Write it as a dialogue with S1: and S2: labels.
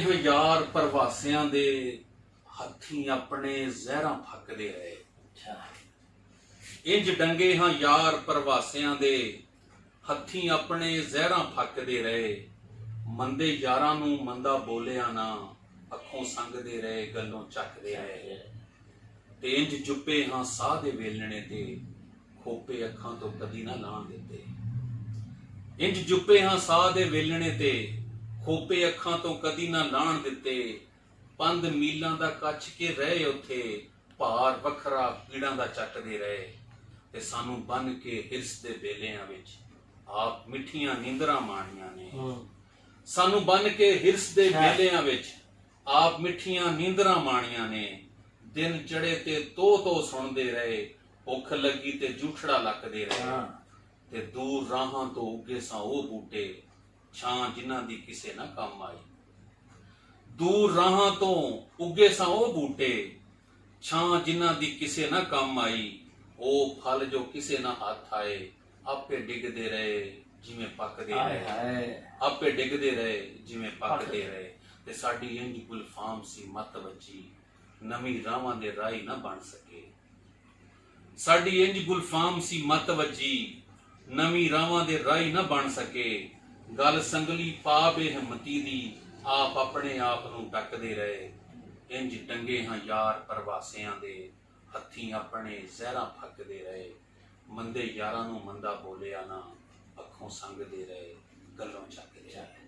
S1: ਇਹ ਯਾਰ ਪ੍ਰਵਾਸੀਆਂ ਦੇ ਹੱਥੀਂ ਆਪਣੇ ਜ਼ਹਿਰਾਂ ਫੱਕਦੇ ਰਹੇ। ਇੰਜ ਡੰਗੇ ਹਾਂ ਯਾਰ ਪ੍ਰਵਾਸੀਆਂ ਦੇ ਹੱਥੀਂ ਆਪਣੇ ਜ਼ਹਿਰਾਂ ਫੱਕਦੇ ਰਹੇ। ਮੰਦੇ ਯਾਰਾਂ ਨੂੰ ਮੰਦਾ ਬੋਲਿਆ ਨਾ, ਅੱਖੋਂ ਸੰਗਦੇ ਰਹੇ ਗੱਲੋਂ ਚੱਕਦੇ ਰਹੇ। ਤੇ ਇੰਜ ਜੁੱਪੇ ਹਾਂ ਸਾਹ ਦੇ ਵੇਲਣੇ ਤੇ, ਖੋਪੇ ਅੱਖਾਂ ਤੋਂ ਕਦੀ ਨਾ ਲਾਣ ਦਿੱਤੇ। ਇੰਜ ਜੁੱਪੇ ਹਾਂ ਸਾਹ ਦੇ ਵੇਲਣੇ ਤੇ, ਖੋਪੇ ਅੱਖਾਂ ਤੋਂ ਕਦੀ ਨਾ ਲਾਣ ਦਿੱਤੇ। 5 ਮੀਲਾਂ ਦਾ ਕੱਛ ਕੇ ਰਹੇ ਉੱਥੇ, ਭਾਰ ਵੱਖਰਾ ਪੀੜਾਂ ਦਾ ਚੱਕਦੇ ਰਹੇ। ਤੇ ਸਾਨੂੰ ਬੰਨ ਕੇ ਹਿਰਸ ਦੇ ਬੇਲਿਆਂ ਵਿੱਚ ਆਪ ਮਿੱਠੀਆਂ ਨੀਂਦਰਾਂ ਮਾਣੀਆਂ ਨੇ। ਸਾਨੂੰ ਬੰਨ ਕੇ ਹਿਰਸ ਦੇ ਬੇਲਿਆਂ ਵਿੱਚ ਆਪ ਮਿੱਠੀਆਂ ਨੀਂਦਰਾਂ ਮਾਣੀਆਂ ਨੇ। ਦਿਨ ਚੜੇ ਤੇ ਤੋ ਸੁਣਦੇ ਰਹੇ, ਭੁੱਖ ਲੱਗੀ ਤੇ ਜੂਠੜਾ ਲੱਕਦੇ ਰਹੇ। ਤੇ ਦੂਰ ਰਾਹਾਂ ਤੋਂ ਉੱਗੇ ਸਾਂ ਉਹ ਬੂਟੇ, ਛਾਂ ਜਿਨ੍ਹਾਂ ਦੀ ਕਿਸੇ ਨਾ ਕੰਮ ਆਈ। ਦੂਰ ਰਾਹਾਂ ਤੋਂ ਉੱਗੇ ਸਾਂ ਉਹ ਬੂਟੇ, ਛਾਂ ਜਿਨ੍ਹਾਂ ਦੀ ਕਿਸੇ ਨਾ ਕੰਮ ਆਈ। ਉਹ ਫਲ ਜੋ ਕਿਸੇ ਨਾ ਹੱਥ ਆਏ, ਆਪੇ ਡਿੱਗਦੇ ਰਹੇ ਜਿਵੇਂ ਪੱਕਦੇ ਰਹੇ। ਆਪੇ ਡਿੱਗਦੇ ਰਹੇ ਜਿਵੇਂ ਪੱਕਦੇ ਰਹੇ। ਤੇ ਸਾਡੀ ਇੰਜ ਗੁਲਫਾਮ ਸੀ ਮੱਤ ਵੱਜੀ, ਨਵੀਂ ਰਾਵਾਂ ਦੇ ਰਾਹੀ ਨਾ ਬਣ ਸਕੇ। ਸਾਡੀ ਇੰਜ ਗੁਲਫਾਮ ਸੀ ਮੱਤ ਵੱਜੀ, ਨਵੀਂ ਰਾਵਾਂ ਦੇ ਰਾਹੀ ਨਾ ਬਣ ਸਕੇ। ਗੱਲ ਸੰਗਲੀ ਪਾ ਬੇਹਿੰਮਤੀ ਦੀ, ਆਪ ਆਪਣੇ ਆਪ ਨੂੰ ਡੱਕਦੇ ਰਹੇ। ਇੰਜ ਟੰਗੇ ਹਾਂ ਯਾਰ ਪ੍ਰਵਾਸੀਆਂ ਦੇ ਹੱਥੀਂ ਆਪਣੇ ਜ਼ਹਿਰਾਂ ਫੱਕਦੇ ਰਹੇ। ਮੰਦੇ ਯਾਰਾਂ ਨੂੰ ਮੰਦਾ ਬੋਲਿਆ ਨਾ, ਅੱਖੋਂ ਸੰਗਦੇ ਰਹੇ ਗੱਲੋਂ ਚੱਕਦੇ ਰਹੇ।